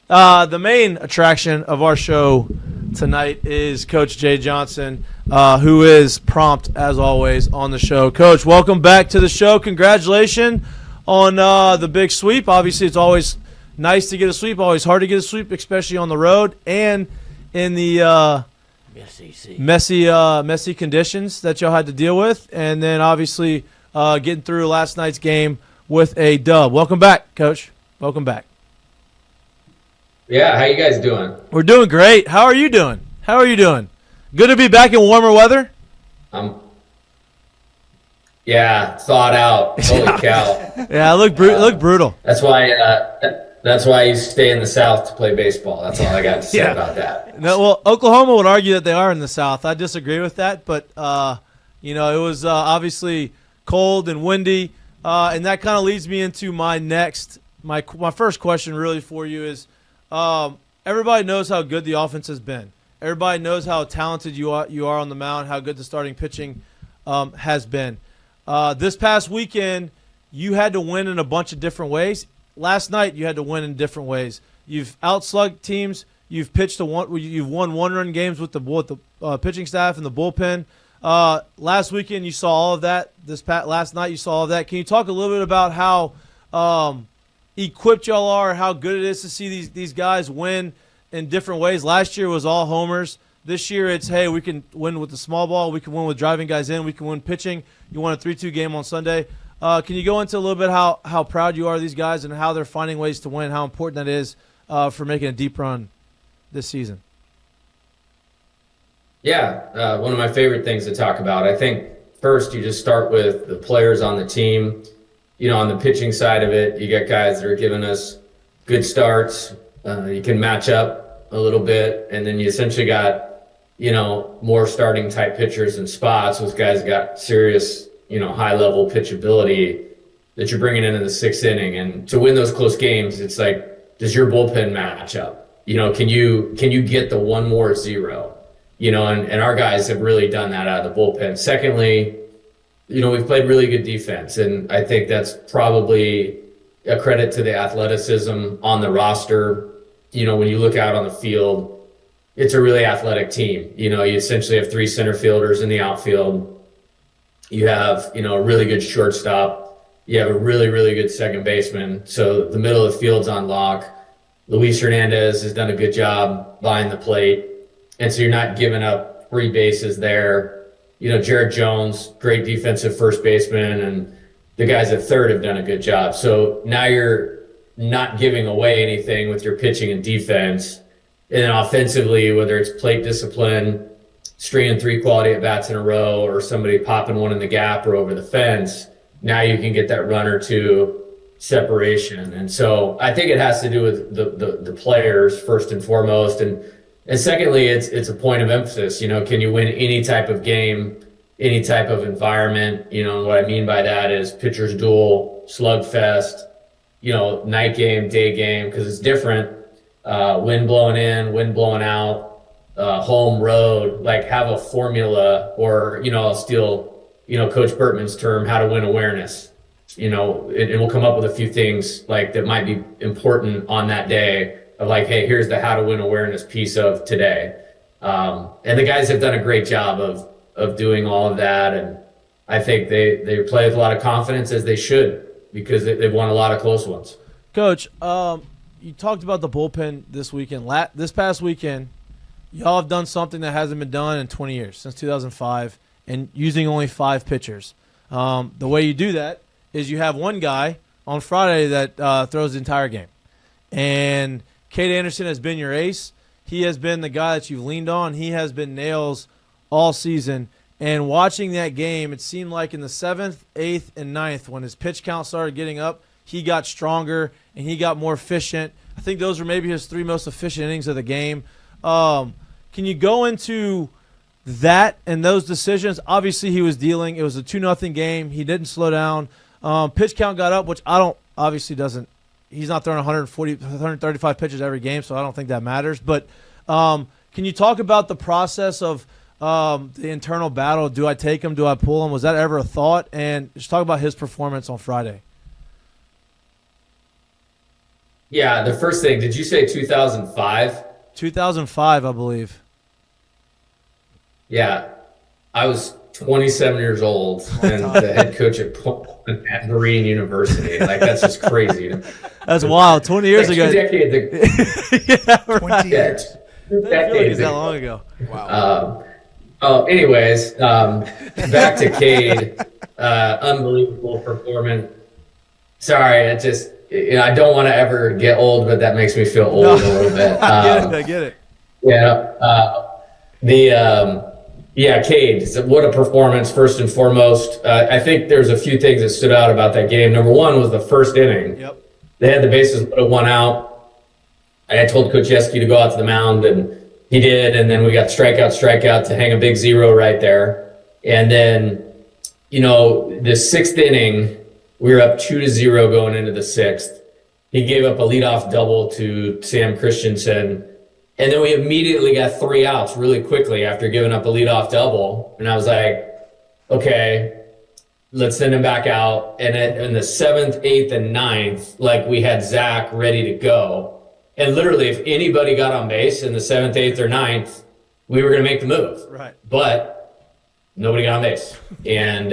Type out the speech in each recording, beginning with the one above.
The main attraction of our show tonight is Coach Jay Johnson, who is prompt, as always, on the show. Coach, welcome back to the show. Congratulations on the big sweep. Obviously, it's always nice to get a sweep, always hard to get a sweep, especially on the road and in the messy conditions that y'all had to deal with. And then, obviously, getting through last night's game with a dub. Welcome back, Coach. Welcome back. Yeah, how you guys doing? We're doing great. How are you doing? Good to be back in warmer weather? Yeah, thawed out. Holy cow. Yeah, look brutal. That's why you stay in the South to play baseball. That's all I got to say about that. No, well, Oklahoma would argue that they are in the South. I disagree with that, but it was obviously cold and windy, and that kind of leads me into my first question really for you is, everybody knows how good the offense has been. Everybody knows how talented you are on the mound, how good the starting pitching has been. This past weekend, you had to win in a bunch of different ways. Last night, you had to win in different ways. You've outslugged teams. You've won one-run games with the pitching staff and the bullpen. Last weekend, you saw all of that. Last night, you saw all of that. Can you talk a little bit about how equipped y'all are, how good it is to see these guys win in different ways? Last year was all homers. This year it's, hey, we can win with the small ball. We can win with driving guys in. We can win pitching. You won a 3-2 game on Sunday. Can you go into a little bit how proud you are of these guys and how they're finding ways to win, how important that is for making a deep run this season? Yeah, one of my favorite things to talk about. I think first you just start with the players on the team. On the pitching side of it, you got guys that are giving us good starts. You can match up a little bit, and then you essentially got, more starting type pitchers and spots with guys that got serious, high level pitchability that you're bringing in the sixth inning. And to win those close games, it's like, does your bullpen match up? Can you get the one more zero? And our guys have really done that out of the bullpen. Secondly, we've played really good defense, and I think that's probably a credit to the athleticism on the roster. When you look out on the field, it's a really athletic team. You essentially have 3 center fielders in the outfield. You have, a really good shortstop. You have a really, really good second baseman. So the middle of the field's on lock. Luis Hernandez has done a good job behind the plate. And so you're not giving up free bases there. Jared Jones, great defensive first baseman, and the guys at third have done a good job. So now you're not giving away anything with your pitching and defense. And then offensively, whether it's plate discipline, stringing 3 quality at-bats in a row, or somebody popping one in the gap or over the fence, now you can get that run or two separation. And so I think it has to do with the players first and foremost. And secondly, it's a point of emphasis. Can you win any type of game, any type of environment? And what I mean by that is pitcher's duel, slugfest, night game, day game, because it's different. Wind blowing in, wind blowing out, home, road. Like, have a formula, or I'll steal Coach Burtman's term, how to win awareness. And we'll come up with a few things like that might be important on that day. Of like, hey, here's the how to win awareness piece of today. And the guys have done a great job of doing all of that. And I think they play with a lot of confidence, as they should, because they've won a lot of close ones. Coach, you talked about the bullpen this weekend. This past weekend, y'all have done something that hasn't been done in 20 years, since 2005, and using only 5 pitchers. The way you do that is you have one guy on Friday that throws the entire game. And Cade Anderson has been your ace. He has been the guy that you've leaned on. He has been nails all season. And watching that game, it seemed like in the 7th, 8th, and 9th, when his pitch count started getting up, he got stronger and he got more efficient. I think those were maybe his 3 most efficient innings of the game. Can you go into that and those decisions? Obviously, he was dealing. It was a 2-0 game. He didn't slow down. Pitch count got up, which doesn't. He's not throwing 135 pitches every game, so I don't think that matters. But can you talk about the process of the internal battle? Do I take him? Do I pull him? Was that ever a thought? And just talk about his performance on Friday. Yeah, the first thing, did you say 2005? 2005, I believe. Yeah, I was 27 years old and the head coach at Marine University. Like, that's just crazy. That's wild. 20 years like ago. 2 decades ago. Yeah, right. 20 years. I feel like it's that long ago. Wow. Anyways, back to Cade. Unbelievable performance. Sorry, it just, I don't want to ever get old, but that makes me feel old a little bit. I get it. Yeah, Cade, what a performance, first and foremost. I think there's a few things that stood out about that game. Number one was the first inning. Yep. They had the bases loaded, one out. I told Coach Yeski to go out to the mound, and he did, and then we got strikeout to hang a big 0 right there. And then, the sixth inning, we were up 2-0 going into the sixth. He gave up a leadoff double to Sam Christensen. And then we immediately got 3 outs really quickly after giving up a leadoff double. And I was like, okay, let's send him back out. And in the 7th, 8th, and 9th, like, we had Zach ready to go. And literally, if anybody got on base in the 7th, 8th, or 9th, we were going to make the move. Right. But nobody got on base. And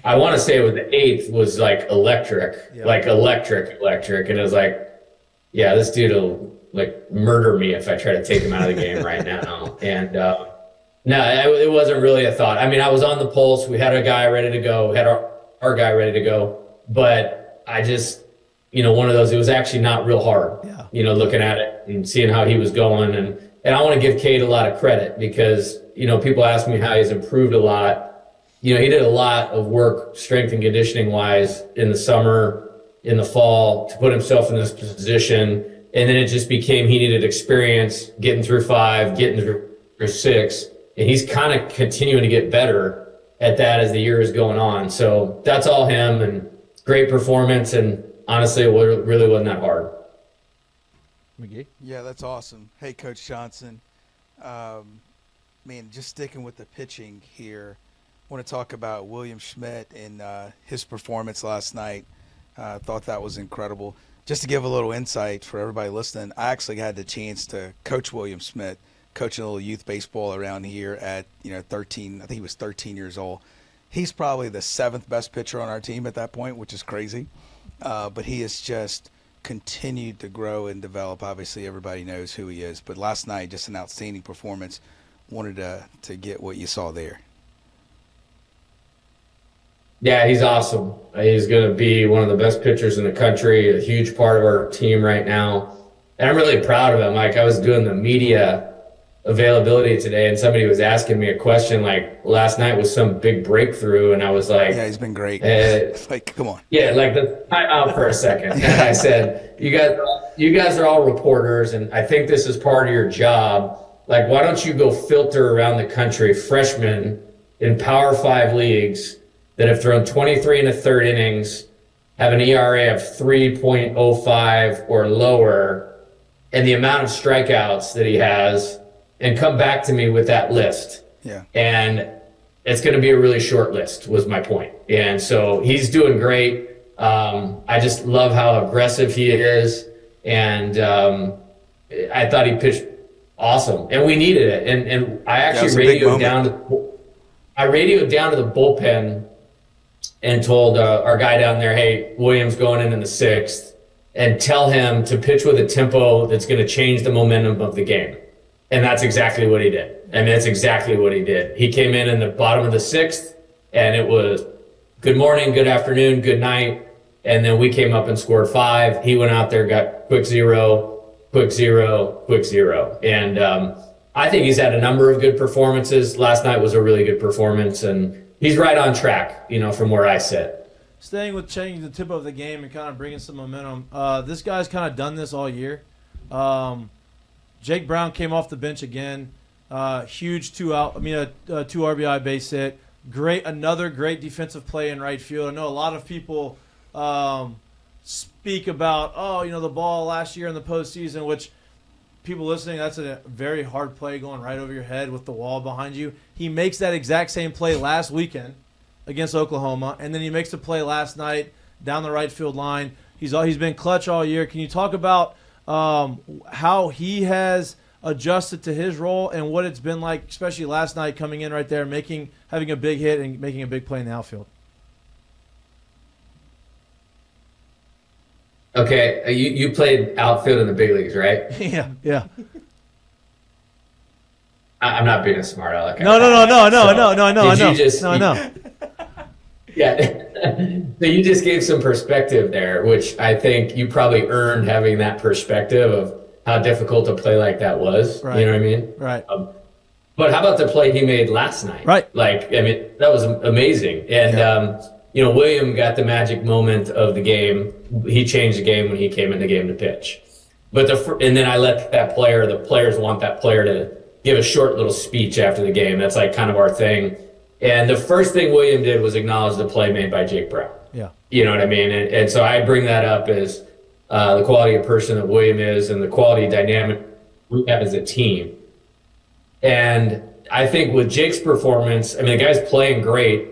I want to say it was the 8th was like electric, like electric. And it was like, yeah, this dude will like murder me if I try to take him out of the game right now. And no, it wasn't really a thought. I mean, I was on the pulse. We had a guy ready to go, had our guy ready to go. But I just, one of those, it was actually not real hard, looking at it and seeing how he was going. And I want to give Cade a lot of credit because, people ask me how he's improved a lot. He did a lot of work, strength and conditioning wise, in the summer, in the fall, to put himself in this position. And then it just became he needed experience getting through 5, getting through 6. And he's kind of continuing to get better at that as the year is going on. So that's all him, and great performance. And honestly, it really wasn't that hard. Mik'd? Yeah, that's awesome. Hey, Coach Johnson. Just sticking with the pitching here, I want to talk about William Schmidt and his performance last night. I thought that was incredible. Just to give a little insight for everybody listening, I actually had the chance to coach William Schmidt, coaching a little youth baseball around here at 13. I think he was 13 years old. He's probably the 7th best pitcher on our team at that point, which is crazy. But he has just continued to grow and develop. Obviously, everybody knows who he is. But last night, just an outstanding performance. Wanted to get what you saw there. Yeah, he's awesome. He's going to be one of the best pitchers in the country, a huge part of our team right now. And I'm really proud of him. Like, I was doing the media availability today, and somebody was asking me a question, like, last night was some big breakthrough, and I was like, yeah, he's been great. Come on. Yeah, like, time out for a second. And I said, you guys are all reporters, and I think this is part of your job. Like, why don't you go filter around the country freshmen in Power 5 leagues that have thrown 23 1/3 innings, have an ERA of 3.05 or lower, and the amount of strikeouts that he has, and come back to me with that list. Yeah. And it's going to be a really short list, was my point. And so he's doing great. I just love how aggressive he is. And I thought he pitched awesome. And we needed it. And I actually radioed down to the bullpen and told our guy down there, hey, Williams going in the 6th, and tell him to pitch with a tempo that's going to change the momentum of the game. And that's exactly what he did. I mean, that's exactly what he did. He came in the bottom of the 6th, and it was good morning, good afternoon, good night. And then we came up and scored 5. He went out there, got quick 0, quick 0, quick 0. And I think he's had a number of good performances. Last night was a really good performance, and he's right on track, from where I sit. Staying with changing the tip of the game and kind of bringing some momentum, this guy's kind of done this all year. Jake Brown came off the bench again. Huge 2 RBI base hit. Another great defensive play in right field. I know a lot of people speak about, the ball last year in the postseason, which people listening, that's a very hard play going right over your head with the wall behind you. He makes that exact same play last weekend against Oklahoma, and then he makes a play last night down the right field line. He's been clutch all year. Can you talk about how he has adjusted to his role and what it's been like, especially last night, coming in right there, having a big hit and making a big play in the outfield? Okay, you played outfield in the big leagues, right? Yeah. I'm not being a smart aleck. No. Yeah. So you just gave some perspective there, which I think you probably earned having that perspective of how difficult a play like that was. Right. You know what I mean? Right. But how about the play he made last night? Right. Like, I mean, that was amazing. And, William got the magic moment of the game. He changed the game when he came in the game to pitch. But and then I let the players want that player to give a short little speech after the game. That's like kind of our thing. And the first thing William did was acknowledge the play made by Jake Brown. Yeah. You know what I mean? And so I bring that up as the quality of person that William is and the quality dynamic we have as a team. And I think with Jake's performance, I mean, the guy's playing great.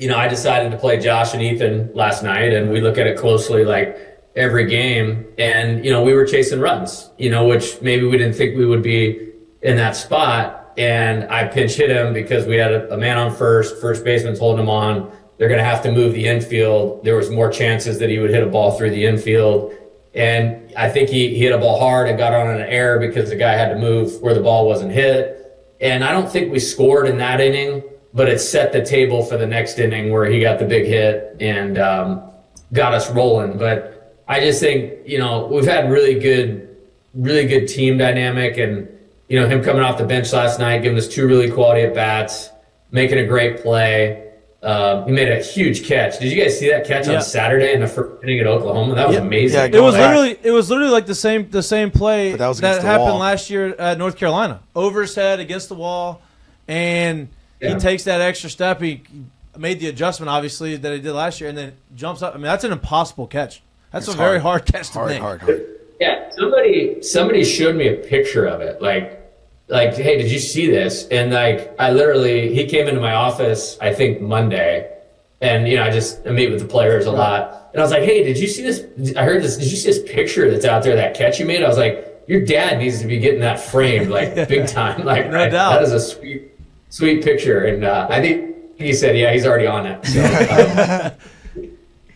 I decided to play Josh and Ethan last night, and we look at it closely like every game. And, we were chasing runs, which maybe we didn't think we would be in that spot. And I pinch hit him because we had a man on first baseman's holding him on. They're going to have to move the infield. There was more chances that he would hit a ball through the infield. And I think he hit a ball hard and got on an error because the guy had to move where the ball wasn't hit. And I don't think we scored in that inning, but it set the table for the next inning where he got the big hit and got us rolling. But I just think, we've had really good team dynamic, and, him coming off the bench last night, giving us 2 really quality at-bats, making a great play. He made a huge catch. Did you guys see that catch on Saturday in the first inning at Oklahoma? That was amazing. Yeah, it was literally like the same play that happened last year at North Carolina. Over his head against the wall, and he takes that extra step. He made the adjustment, obviously, that he did last year, and then jumps up. I mean, that's an impossible catch. That's a very hard catch to make. Hard. Yeah, somebody showed me a picture of it. Like, hey, did you see this? And he came into my office, I think Monday, and I meet with the players a lot. And I was like, hey, did you see this? I heard this. Did you see this picture that's out there, that catch you made? I was like, your dad needs to be getting that framed, big time. No doubt. That is a sweet picture. And I think he said, yeah, he's already on it. So,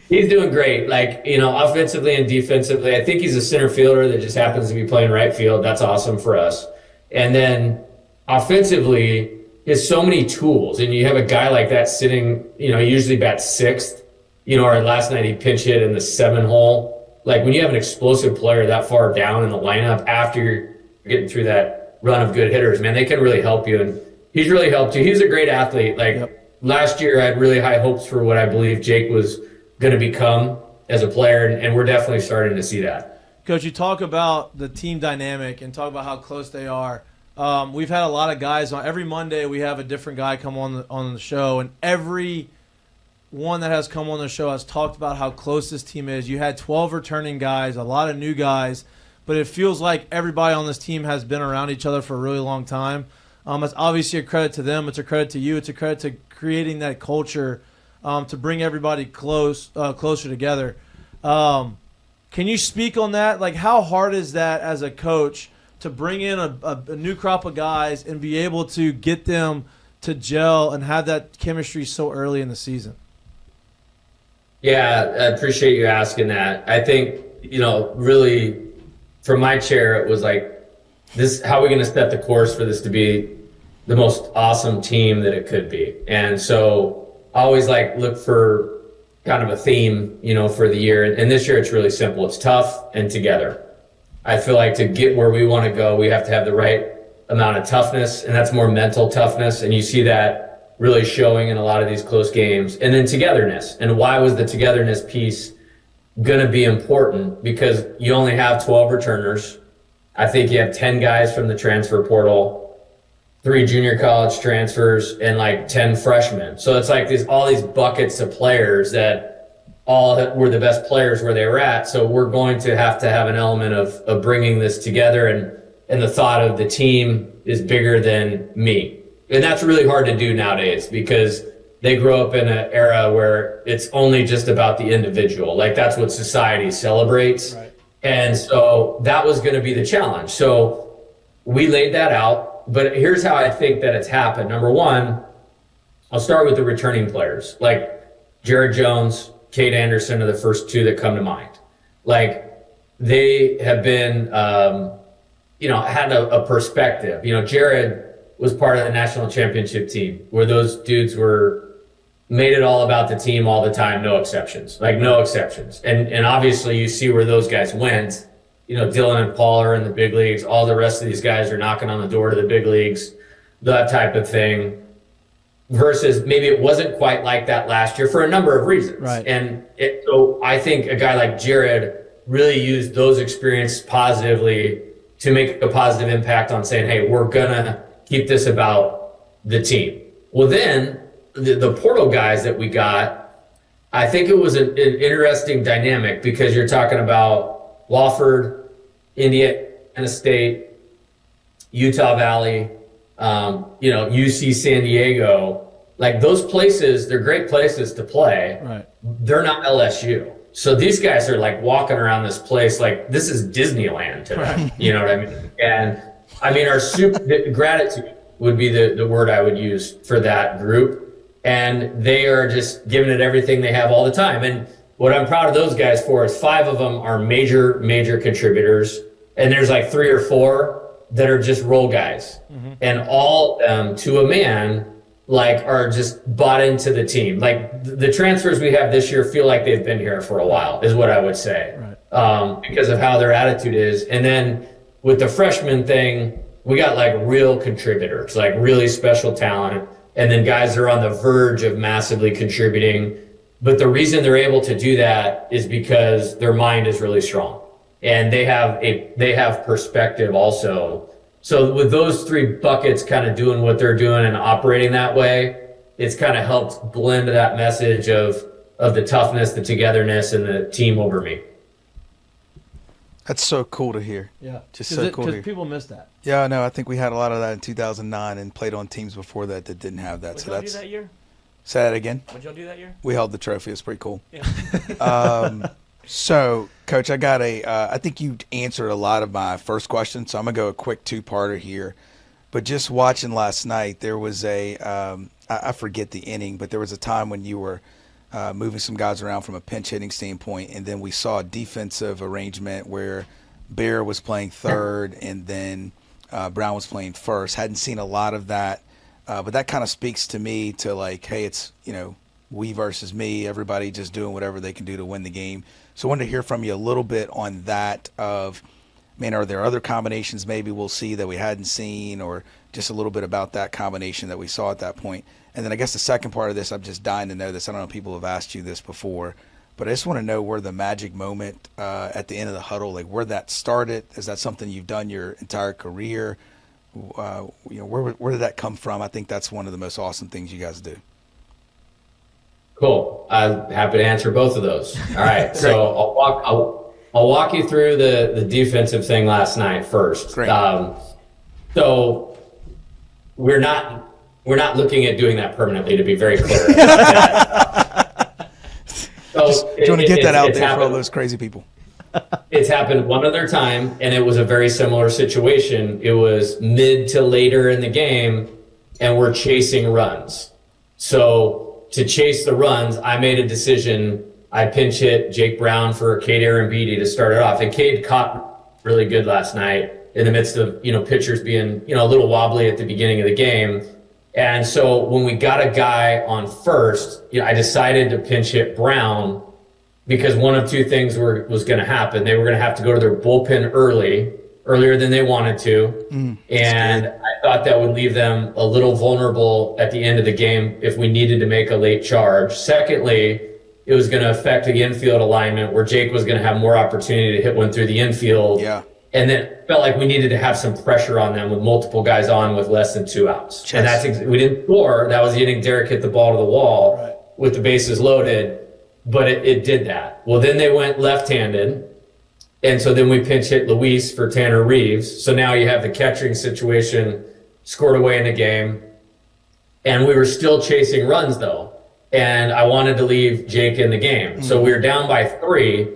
he's doing great. Offensively and defensively. I think he's a center fielder that just happens to be playing right field. That's awesome for us. And then offensively, he has so many tools. And you have a guy like that sitting, he usually bats 6th, or last night he pinch hit in the 7 hole. Like, when you have an explosive player that far down in the lineup after you're getting through that run of good hitters, man, they can really help you. And he's really helped you. He's a great athlete. Last year, I had really high hopes for what I believe Jake was going to become as a player, and we're definitely starting to see that. Coach, you talk about the team dynamic and talk about how close they are. We've had a lot of guys on. Every Monday we have a different guy come on the show, and every one that has come on the show has talked about how close this team is. You had 12 returning guys, a lot of new guys, but it feels like everybody on this team has been around each other for a really long time. It's obviously a credit to them. It's a credit to you. It's a credit to creating that culture to bring everybody closer together. Can you speak on that? Like, how hard is that as a coach to bring in a new crop of guys and be able to get them to gel and have that chemistry so early in the season? Yeah, I appreciate you asking that. I think, really from my chair, it was like, how are we going to set the course for this to be the most awesome team that it could be? And so I always look for kind of a theme, for the year. And this year it's really simple. It's tough and together. I feel like to get where we want to go, we have to have the right amount of toughness, and that's more mental toughness. And you see that really showing in a lot of these close games. And then togetherness. And why was the togetherness piece going to be important? Because you only have 12 returners. I think you have 10 guys from the transfer portal, 3 junior college transfers, and 10 freshmen. So it's all these buckets of players that all were the best players where they were at. So we're going to have an element of bringing this together, and the thought of the team is bigger than me. And that's really hard to do nowadays because, they grow up in an era where it's only just about the individual. Like that's what society celebrates. Right. And so that was going to be the challenge. So we laid that out, but here's how I think that it's happened. Number one, I'll start with the returning players. Like Jared Jones, Kate Anderson are the first two that come to mind. Like they have been, had a perspective. Jared was part of the national championship team where those dudes made it all about the team all the time, no exceptions, like no exceptions. And obviously you see where those guys went. Dylan and Paul are in the big leagues. All the rest of these guys are knocking on the door to the big leagues, that type of thing. Versus maybe it wasn't quite like that last year for a number of reasons. Right. And so I think a guy like Jared really used those experiences positively to make a positive impact on saying, hey, we're going to keep this about the team. Well, then the portal guys that we got, I think it was an interesting dynamic because you're talking about Wofford, Indiana State, Utah Valley, UC San Diego. Like those places, they're great places to play. Right. They're not LSU. So these guys are like walking around this place like this is Disneyland to them. Right. You know what I mean? And I mean, our gratitude would be the word I would use for that group. And they are just giving it everything they have all the time. And what I'm proud of those guys for is 5 of them are major contributors. And there's like 3 or 4 that are just role guys. Mm-hmm. And all to a man, like are just bought into the team. Like the transfers we have this year feel like they've been here for a while is what I would say. Right. Because of how their attitude is. And then with the freshman thing, we got like real contributors, like really special talent. And then guys that are on the verge of massively contributing. But the reason they're able to do that is because their mind is really strong. And they have perspective also. So with those 3 buckets kind of doing what they're doing and operating that way, it's kind of helped blend that message of the toughness, the togetherness, and the team over me. That's so cool to hear. Yeah. Just so cool to hear. Because people miss that. Yeah, no, I think we had a lot of that in 2009 and played on teams before that didn't have that. What y'all do that year? Say that again? What'd y'all do that year? We held the trophy. It's pretty cool. Yeah. So, Coach, I got I think you answered a lot of my first question, so I'm going to go a quick 2-parter here. But just watching last night, there was I forget the inning, but there was a time when you were moving some guys around from a pinch hitting standpoint, and then we saw a defensive arrangement where Bear was playing third and then Brown was playing first. Hadn't seen a lot of that, but that kind of speaks to me to like, hey, it's, we versus me, everybody just doing whatever they can do to win the game. So I wanted to hear from you a little bit on that of, man, are there other combinations maybe we'll see that we hadn't seen, or just a little bit about that combination that we saw at that point? And then I guess the second part of this, I'm just dying to know this. I don't know if people have asked you this before, but I just want to know where the magic moment at the end of the huddle, like where that started. Is that something you've done your entire career? Where did that come from? I think that's one of the most awesome things you guys do. Cool. I'm happy to answer both of those. All right. So I'll walk you through the defensive thing last night first. Great. So we're not looking at doing that permanently, to be very clear. So do you want to get that out there for all those crazy people? It's happened one other time, and it was a very similar situation. It was mid to later in the game, and we're chasing runs. So to chase the runs, I made a decision. I pinch hit Jake Brown for Cade Arambidi to start it off. And Cade caught really good last night in the midst of, pitchers being, a little wobbly at the beginning of the game. And so when we got a guy on first, I decided to pinch hit Brown because one of 2 things was going to happen. They were going to have to go to their bullpen earlier than they wanted to. And I thought that would leave them a little vulnerable at the end of the game if we needed to make a late charge. Secondly, it was going to affect the infield alignment where Jake was going to have more opportunity to hit one through the infield. Yeah. And then it felt like we needed to have some pressure on them with multiple guys on with less than 2 outs. Chess. And we didn't score. That was the inning Derek hit the ball to the wall with the bases loaded, but it did that. Well, then they went left-handed. And so then we pinch hit Luis for Tanner Reeves. So now you have the catching situation scored away in the game. And we were still chasing runs, though. and I wanted to leave Jake in the game. So we were down by 3.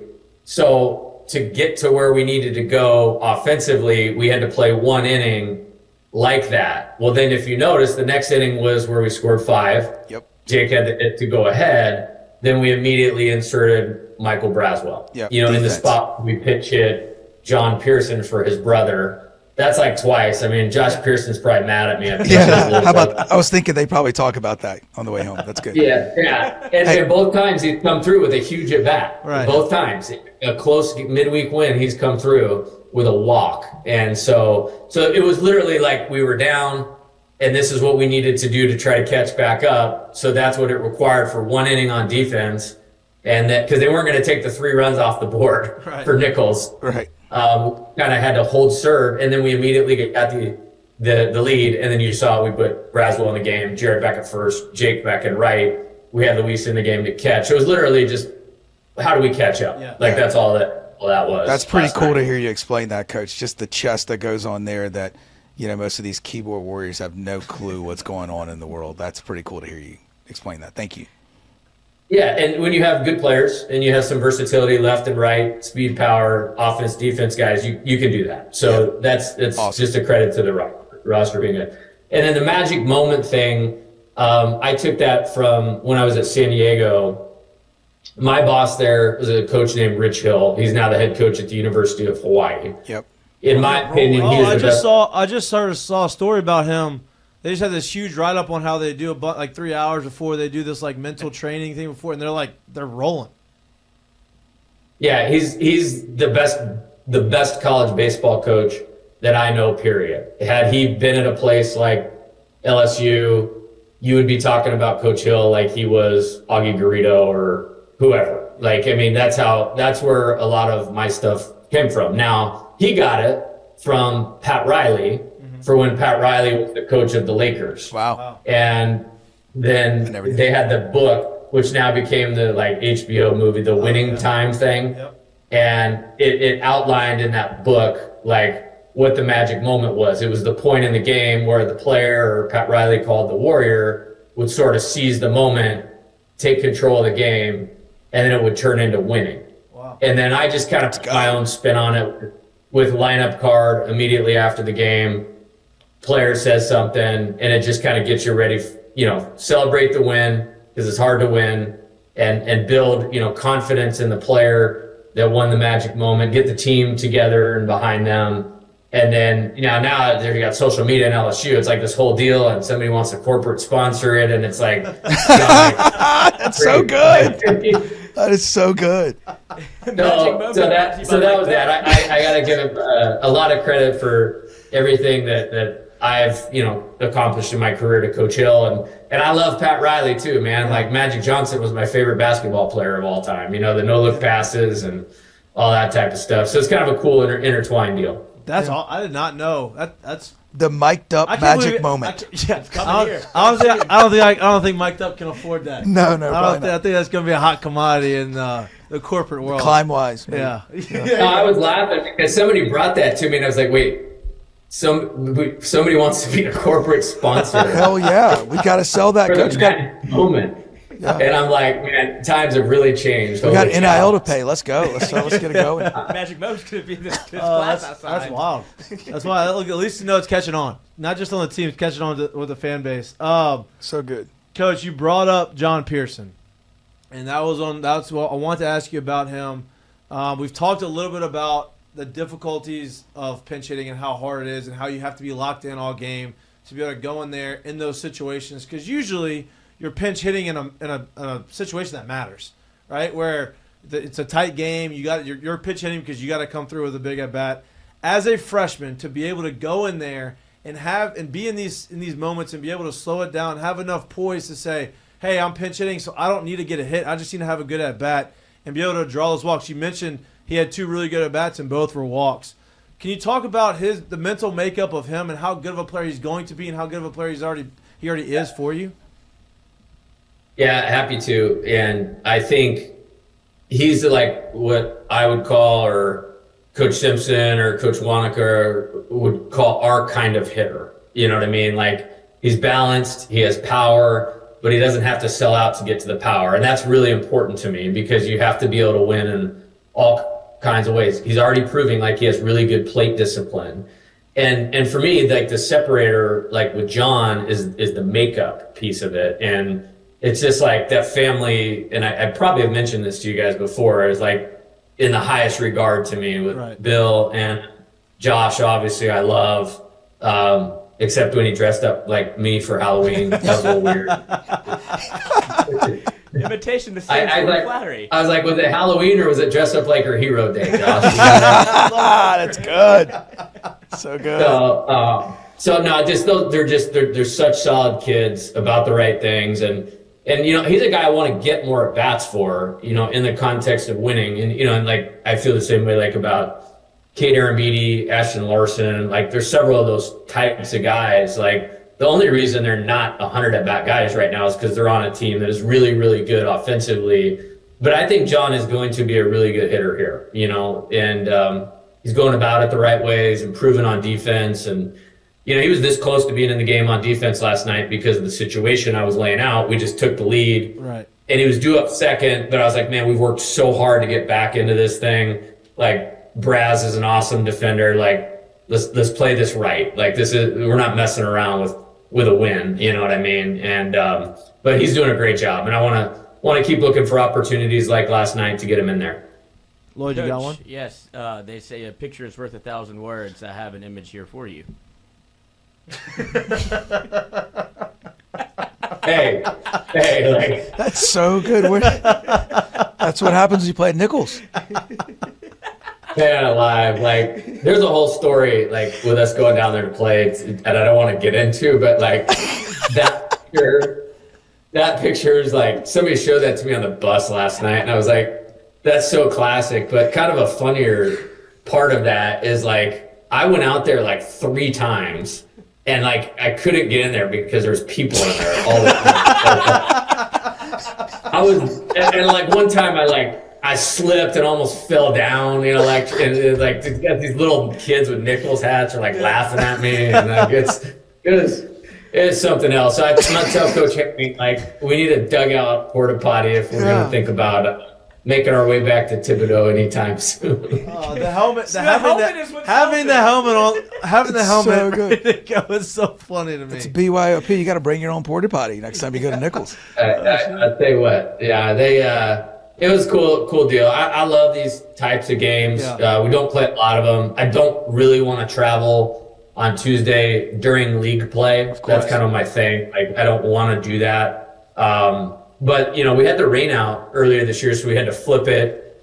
So to get to where we needed to go offensively, we had to play 1 inning like that. Well, then if you notice, the next inning was where we scored 5. Yep. Jake had to go ahead. Then we immediately inserted Michael Braswell. Yep. In the Defense. spot we pitch hit John Pearson for his brother. That's like twice. I mean, Josh Pearson's probably mad at me. Yeah. How about? I was thinking they probably talk about that on the way home. That's good. Yeah. And both times he's come through with a huge at bat. Right. Both times, a close midweek win, he's come through with a walk. And so it was literally like we were down, and this is what we needed to do to try to catch back up. So that's what it required for 1 inning on defense, and that because they weren't going to take the 3 runs off the board for Nicholls. Right. Kind of had to hold serve, and then we immediately got the lead, and then you saw we put Braswell in the game, Jared back at first, Jake back in right. We had Luis in the game to catch. It was literally just how do we catch up? Yeah. That's all that was. That's pretty cool night. to hear you explain that, Coach. Just the chess that goes on there that, most of these keyboard warriors have no clue what's going on in the world. That's pretty cool to hear you explain that. Thank you. Yeah, and when you have good players and you have some versatility left and right, speed, power, offense, defense guys, you can do that. So that's Awesome. just a credit to the roster being good. And then the magic moment thing, I took that from when I was at San Diego. My boss there was a coach named Rich Hill. He's now the head coach at the University of Hawaii. Yep. In my opinion, he was the best. I just saw a story about him. They just had this huge write-up on how they do like 3 hours before they do this like mental training thing before, and they're rolling. Yeah, he's the best college baseball coach that I know, period. Had he been at a place like LSU, you would be talking about Coach Hill like he was Augie Garrido or whoever. Like, I mean, that's where a lot of my stuff came from. Now, he got it from Pat Riley for when Pat Riley was the coach of the Lakers. Wow. And then they had the book, which now became the like HBO movie, The Winning Time thing. Yep. And it outlined in that book like what the magic moment was. It was the point in the game where the player, or Pat Riley called the Warrior, would sort of seize the moment, take control of the game, and then it would turn into winning. Wow. And then I just kind of put my own spin on it with lineup card immediately after the game. Player says something, and it just kind of gets you ready, celebrate the win because it's hard to win, and build, confidence in the player that won the magic moment, get the team together and behind them. And then, now you got social media in LSU, it's like this whole deal, and somebody wants to corporate sponsor it, and it's like, That's so good. That is so good. So that was that. I got to give a lot of credit for everything that I've accomplished in my career to Coach Hill, and I love Pat Riley too, man. Like Magic Johnson was my favorite basketball player of all time. The no look passes and all that type of stuff. So it's kind of a cool intertwined deal. That's all. I did not know. That's The mic'd up magic moment. I don't think Mik'd Up can afford that. No, I think that's going to be a hot commodity in the corporate world. Climb wise. Yeah. No, I was laughing because somebody brought that to me, and I was like, wait. Somebody wants to be a corporate sponsor. Hell yeah, we got to sell that. For Coach. that moment. Yeah. And I'm like, man, times have really changed. We got NIL to pay. Let's go. Let's get it going. Magic Mo's going to be this class outside. That's wild. That's why. Look, at least it's catching on. Not just on the team, it's catching on with the fan base. So good. Coach, you brought up John Pearson, and that's what I want to ask you about him. We've talked a little bit about the difficulties of pinch hitting and how hard it is and how you have to be locked in all game to be able to go in there in those situations, because usually you're pinch hitting in a situation that matters, right? Where it's a tight game, you're pitch hitting because you got to come through with a big at bat. As a freshman, to be able to go in there and be in these moments and be able to slow it down, have enough poise to say, hey, I'm pinch hitting, so I don't need to get a hit. I just need to have a good at bat and be able to draw those walks. You mentioned he had 2 really good at bats and both were walks. Can you talk about the mental makeup of him and how good of a player he's going to be and how good of a player he already is for you? Yeah, happy to. And I think he's like what I would call, or Coach Simpson or Coach Wanaka would call, our kind of hitter. You know what I mean? Like, he's balanced, he has power, but but he doesn't have to sell out to get to the power. And that's really important to me because you have to be able to win in all kinds of ways. He's already proving like he has really good plate discipline. And for me, like the separator, like with John, is the makeup piece of it. And it's just like that family, and I probably have mentioned this to you guys before, is like in the highest regard to me with Right. Bill and Josh, obviously I love, except when he dressed up like me for Halloween. That was a little weird. Imitation the same flattery. I was like, was it Halloween or was it dress up like her hero day, Josh? That's good. So good. So no, they're such solid kids about the right things, and he's a guy I want to get more at bats for, in the context of winning, and like I feel the same way like about Kate Aramidi, Ashton Larson, like there's several of those types of guys. Like the only reason they're not 100 at bat guys right now is because they're on a team that is really, really good offensively. But I think John is going to be a really good hitter here, and he's going about it the right way. He's improving on defense, and he was this close to being in the game on defense last night because of the situation I was laying out. We just took the lead, Right. And he was due up second, but I was like, man, we've worked so hard to get back into this thing. Like, Braz is an awesome defender. Like, let's play this right. Like, we're not messing around with a win. You know what I mean? And but he's doing a great job, and I want to keep looking for opportunities like last night to get him in there. Lloyd, you got one? Yes. They say a picture is worth 1,000 words. I have an image here for you. Hey, like That's so good. That's what happens when you play at Nicholls. man alive. Like, there's a whole story like with us going down there to play, and I don't want to get into, but like that picture is like somebody showed that to me on the bus last night, and I was like, that's so classic. But kind of a funnier part of that is like I went out there like 3 times. And like I couldn't get in there because there's people in there all the time. And like one time I slipped and almost fell down, and like these little kids with Nicholls hats are like laughing at me, and like it's something else. So I'm gonna tell Coach Henry, like, we need a dugout porta potty if we're gonna think about making our way back to Thibodaux anytime soon. The helmet, having the helmet So good. ready to go is so funny to me. It's BYOP. You got to bring your own porta potty next time you go to Nicholls. I'll tell you what, yeah, it was cool deal. I love these types of games. Yeah. We don't play a lot of them. I don't really want to travel on Tuesday during league play. That's kind of my thing. I don't want to do that. But, we had the rain out earlier this year, so we had to flip it.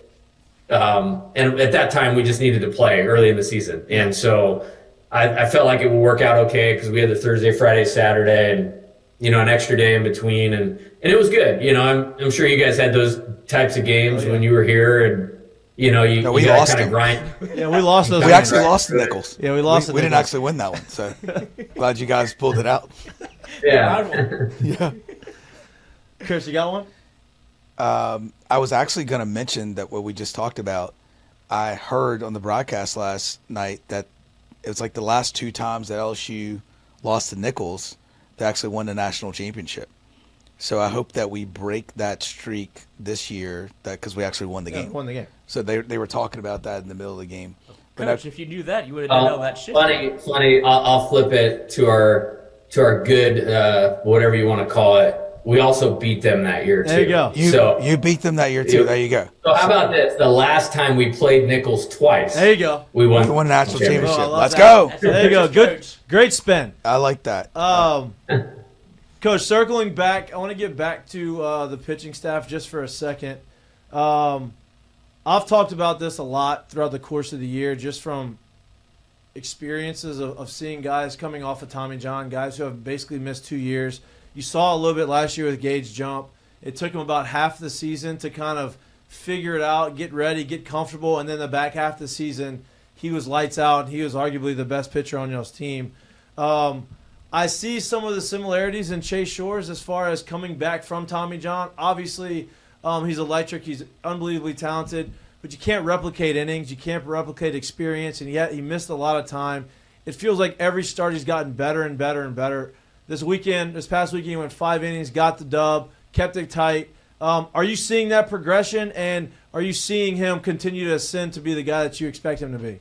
And at that time, we just needed to play early in the season. And so I felt like it would work out okay because we had the Thursday, Friday, Saturday, and, an extra day in between. And it was good. I'm sure you guys had those types of games when you were here, and, you we lost kind of them. grind. Yeah, we lost those. We games. actually lost to Nicholls. Yeah, we lost. We didn't actually win that one, so glad you guys pulled it out. Yeah. Yeah. Chris, you got one? I was actually going to mention that what we just talked about. I heard on the broadcast last night that it was like the last 2 times that LSU lost to Nicholls, they actually won the national championship. So I hope that we break that streak this year, because we actually won the game. Won the game. So they were talking about that in the middle of the game. Coach, if you knew that, you would have done all that shit. Funny. I'll flip it to our good whatever you want to call it. We also beat them that year too. There you go. You beat them that year too. There you go. So how about this? The last time we played Nicholls twice, There you go. we won. We won the national championship. Oh, I love Let's that. go. There you go. Good, great spin. I like that. Coach, circling back, I want to get back to the pitching staff just for a second. I've talked about this a lot throughout the course of the year, just from experiences of seeing guys coming off of Tommy John, guys who have basically missed 2 years. You saw a little bit last year with Gage Jump. It took him about half the season to kind of figure it out, get ready, get comfortable, and then the back half of the season, he was lights out. He was arguably the best pitcher on y'all's team. I see some of the similarities in Chase Shores as far as coming back from Tommy John. Obviously, he's electric. He's unbelievably talented, but you can't replicate innings. You can't replicate experience, and yet he missed a lot of time. It feels like every start he's gotten better and better and better. This past weekend, he went 5 innings, got the dub, kept it tight. Are you seeing that progression, and are you seeing him continue to ascend to be the guy that you expect him to be?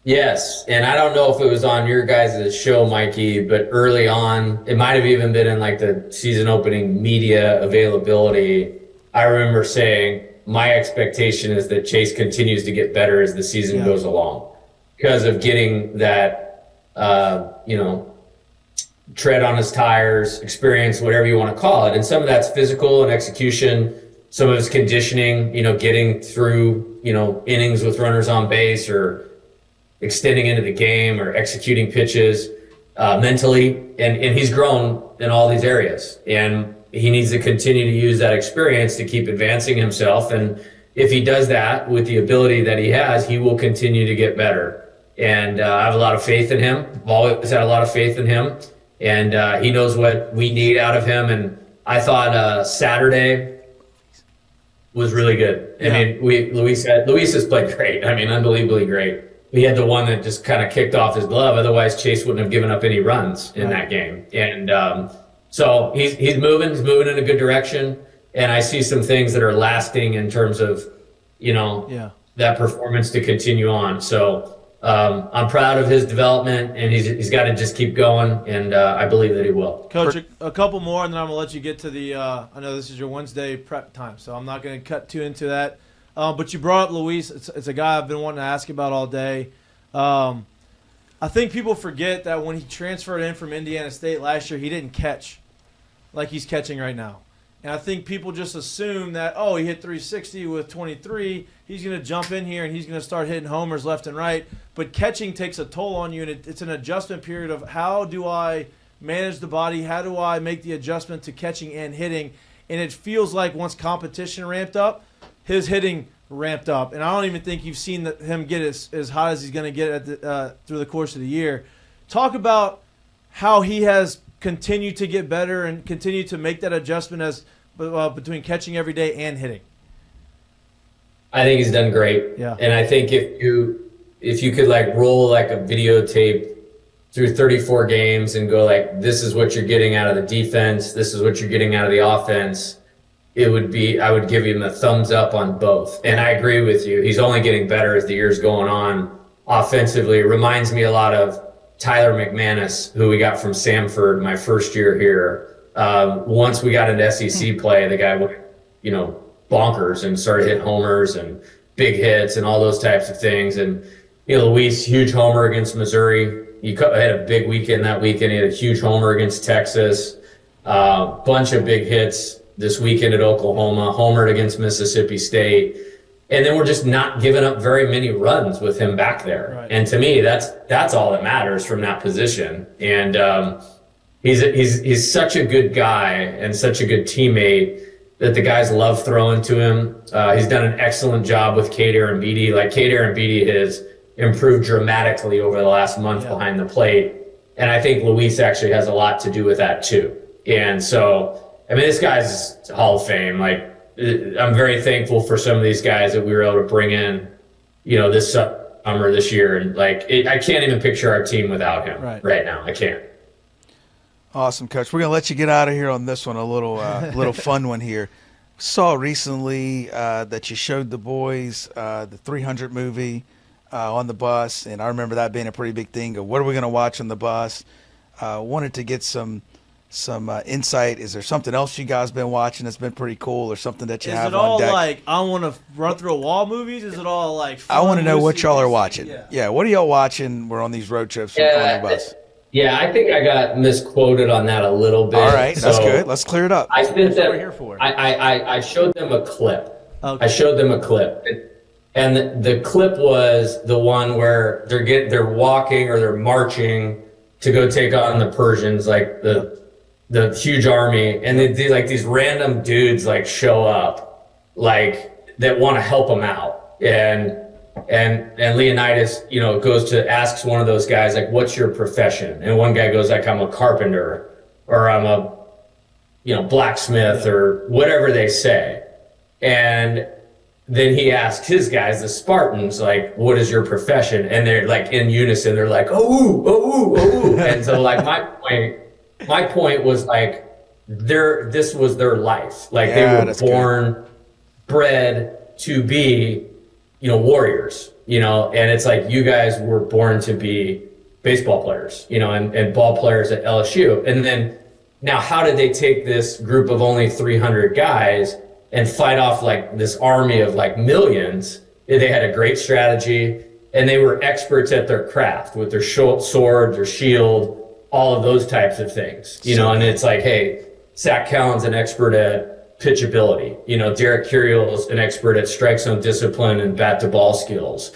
Yes, and I don't know if it was on your guys' show, Mikey, but early on, it might have even been in like the season opening media availability. I remember saying my expectation is that Chase continues to get better as the season goes along because of getting that, tread on his tires, experience, whatever you want to call it. And some of that's physical and execution. Some of it's conditioning, getting through, innings with runners on base or extending into the game or executing pitches mentally. And he's grown in all these areas. And he needs to continue to use that experience to keep advancing himself. And if he does that with the ability that he has, he will continue to get better. And I have a lot of faith in him. I've always had a lot of faith in him. And he knows what we need out of him. And I thought Saturday was really good. I mean, Luis has played great. I mean, unbelievably great. He had the one that just kind of kicked off his glove. Otherwise, Chase wouldn't have given up any runs in that game. And so he's moving in a good direction. And I see some things that are lasting in terms of, that performance to continue on. So I'm proud of his development, and he's got to just keep going, and I believe that he will. Coach, a couple more, and then I'm going to let you get to the I know this is your Wednesday prep time, so I'm not going to cut too into that. But you brought up Luis. It's a guy I've been wanting to ask about all day. I think people forget that when he transferred in from Indiana State last year, he didn't catch like he's catching right now. And I think people just assume that, he hit 360 with 23. He's going to jump in here and he's going to start hitting homers left and right. But catching takes a toll on you, and it's an adjustment period of how do I manage the body? How do I make the adjustment to catching and hitting? And it feels like once competition ramped up, his hitting ramped up. And I don't even think you've seen him get as hot as he's going to get through the course of the year. Talk about how he has continued to get better and continue to make that adjustment as between catching every day and hitting. I think he's done great. Yeah. And I think if you could like roll like a videotape through 34 games and go like, this is what you're getting out of the defense, this is what you're getting out of the offense, I would give him a thumbs up on both. And I agree with you. He's only getting better as the year's going on. Offensively, it reminds me a lot of Tyler McManus, who we got from Samford my first year here. Once we got into SEC play, the guy went, bonkers and started hitting homers and big hits and all those types of things. And, Luis, huge homer against Missouri. He had a big weekend that weekend. He had a huge homer against Texas. Bunch of big hits this weekend at Oklahoma, homered against Mississippi State. And then we're just not giving up very many runs with him back there. Right. And to me, that's all that matters from that position. And he's such a good guy and such a good teammate that the guys love throwing to him. He's done an excellent job with Cade Arrambide. Like Cade Arrambide has improved dramatically over the last month behind the plate. And I think Luis actually has a lot to do with that too. And so, this guy's Hall of Fame. Like, I'm very thankful for some of these guys that we were able to bring in, this summer, this year. And I can't even picture our team without him right now. I can't. Awesome, Coach. We're going to let you get out of here on this one, a little fun one here. Saw recently that you showed the boys the 300 movie on the bus, and I remember that being a pretty big thing. What are we going to watch on the bus? Wanted to get some insight. Is there something else you guys been watching that's been pretty cool, or something that you have on deck? Is it all like I want to run through a wall movies? Is it all like fun, I want to know what y'all are watching. Yeah. What are y'all watching? We're on these road trips on the bus. Yeah, I think I got misquoted on that a little bit. All right, that's good. Let's clear it up. I sent them, we're here for. I showed them a clip. Okay. I showed them a clip. And the clip was the one where they're walking or they're marching to go take on the Persians, like the huge army, and they like these random dudes like show up, like that want to help them out, and Leonidas, asks one of those guys like, "What's your profession?" And one guy goes like, "I'm a carpenter," or "I'm a blacksmith," or whatever they say, and then he asked his guys, the Spartans, like, what is your profession? And they're like in unison, they're like, oh. And so like my point was like, this was their life. Like they were born, bred to be, warriors, and it's like, you guys were born to be baseball players, and ball players at LSU. And then now how did they take this group of only 300 guys and fight off like this army of like millions? They had a great strategy, and they were experts at their craft with their sword, their shield, all of those types of things, and it's like, hey, Zach Callen's an expert at pitchability. Derek Curiel's an expert at strike zone discipline and bat to ball skills.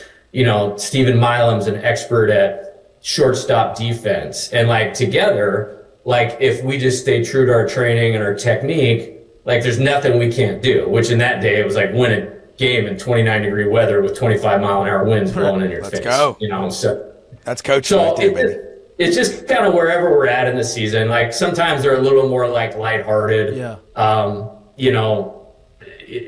Stephen Milam's an expert at shortstop defense. And like together, like if we just stay true to our training and our technique, like there's nothing we can't do, which in that day it was like win a game in 29-degree weather with 25-mile-an-hour winds blowing in your face. Let's go. So that's coaching right there, baby. It's just kind of wherever we're at in the season. Like sometimes they're a little more like lighthearted. Yeah.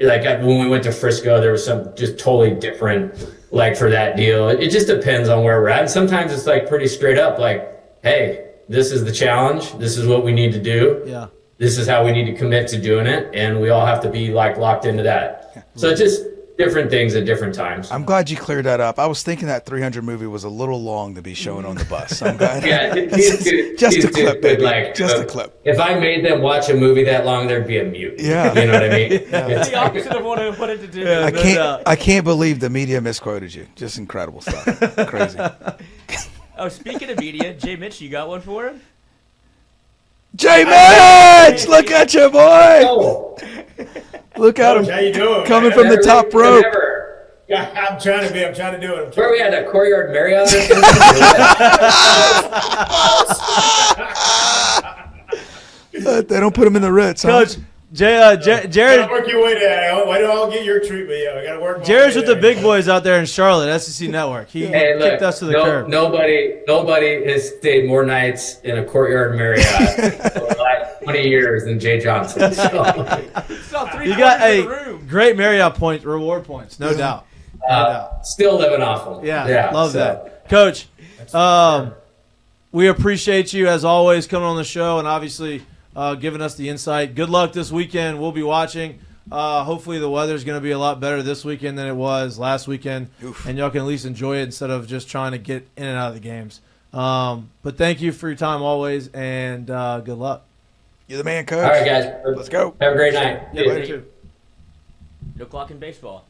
Like when we went to Frisco, there was some just totally different, like for that deal. It just depends on where we're at. And sometimes it's like pretty straight up, like, hey, this is the challenge. This is what we need to do. Yeah. This is how we need to commit to doing it. And we all have to be like locked into that. Yeah. So it's just different things at different times. I'm glad you cleared that up. I was thinking that 300 movie was a little long to be showing on the bus. I'm glad. Yeah, just a clip, baby. Like, just a clip. If I made them watch a movie that long, there'd be a mute. Yeah, you know what I mean. It's the opposite of what I wanted to do. Yeah, I can't believe the media misquoted you. Just incredible stuff. Crazy. Oh, speaking of media, Jay Mitch, you got one for him? Jay Mitch, look at you, boy. Oh. Look at him. How you doing? Coming from the top rope. Yeah, I'm trying to do it. Where we had a Courtyard Marriott? They don't put him in the Ritz, huh? Coach, Jared. Gotta work your way there. Why do I all get your treatment? Yeah, I gotta work. My Jared's way with the there. big boys out there in Charlotte, SEC Network. He kicked us to the curb. Nobody has stayed more nights in a Courtyard Marriott for the last 20 years than Jay Johnson. So. You got great Marriott points, reward points, no doubt. No doubt. Still living off them. Yeah, love that. Coach, we appreciate you, as always, coming on the show and obviously giving us the insight. Good luck this weekend. We'll be watching. Hopefully the weather's going to be a lot better this weekend than it was last weekend, and y'all can at least enjoy it instead of just trying to get in and out of the games. But thank you for your time always, and good luck. You're the man, Coach. All right, guys. Let's go. Have a great night. Yeah, later too. No clock in baseball.